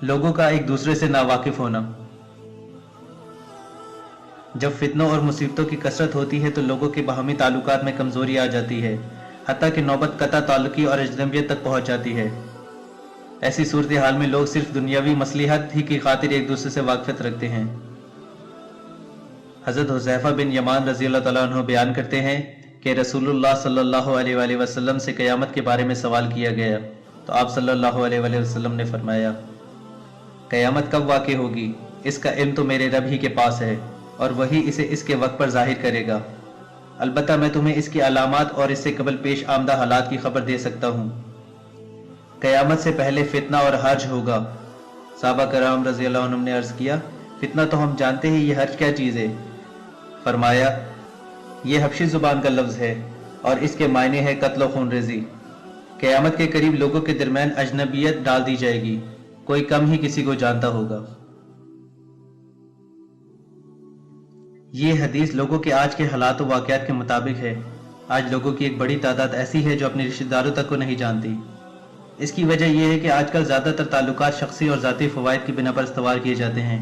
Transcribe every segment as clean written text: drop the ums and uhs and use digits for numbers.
लोगों का एक दूसरे से नावाकिफ होना। जब फितनों और मुसीबतों की कसरत होती है तो लोगों के बाहमी ताल्लुकात में कमजोरी आ जाती है, हत्ता कि नौबत कता ताल्लुकी और अजनबियत तक पहुंच जाती है। ऐसी सूरत हाल में लोग सिर्फ दुनियावी मसलिहत ही की खातिर एक दूसरे से वाकफियत रखते हैं। हज़रत हुज़ैफा बिन यमान रज़ी अल्लाह तआला अन्हु बयान करते हैं कि रसूलुल्लाह सल्लल्लाहु अलैहि वसल्लम से क़यामत के बारे में सवाल किया गया तो आप सल्लल्लाहु अलैहि वसल्लम ने फरमाया, क़यामत कब वाक़ई होगी, इसका इल्म तो मेरे रब ही के पास है और वही इसे इसके वक्त पर ज़ाहिर करेगा। अलबत्ता मैं तुम्हें इसकी अलामात और इससे कबल पेश आमदा हालात की खबर दे सकता हूँ। क़यामत से पहले फितना और हर्ज होगा। सहाबा कराम रज़ी अल्लाह अन्हुम ने अर्ज़ किया, फितना तो हम जानते हैं, ये हर्ज क्या चीज़ है? फरमाया, ये हबशी ज़ुबान का लफ्ज़ है और इसके मायने है कत्ल खून रेज़ी। क़यामत के करीब लोगों के दरमियान अजनबियत डाल दी जाएगी, कोई कम ही किसी को जानता होगा। ये हदीस लोगों के आज के हालात व वाक़यात के मुताबिक है। आज लोगों की एक बड़ी तादाद ऐसी है जो अपने रिश्तेदारों तक को नहीं जानती। इसकी वजह यह है कि आजकल ज़्यादातर ताल्लुकात शख्सी और ज़ाती फ़वाइद की बिना पर इस्तवार किए जाते हैं।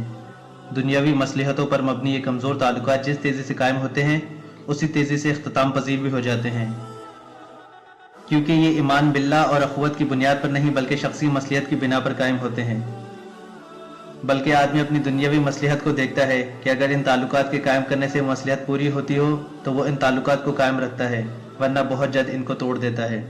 दुनियावी मसलहतों पर मबनी ये कमज़ोर ताल्लुकात जिस तेज़ी से कायम होते हैं उसी तेज़ी से इख्तिताम पजीर भी हो जाते हैं, क्योंकि ये ईमान बिल्लाह और अखुवत की बुनियाद पर नहीं बल्कि शख्सी मसलियत की बिना पर कायम होते हैं। बल्कि आदमी अपनी दुनियावी मसलिहत को देखता है कि अगर इन ताल्लुकात के कायम करने से मसलिहत पूरी होती हो तो वो इन ताल्लुकात को कायम रखता है, वरना बहुत जल्द इनको तोड़ देता है।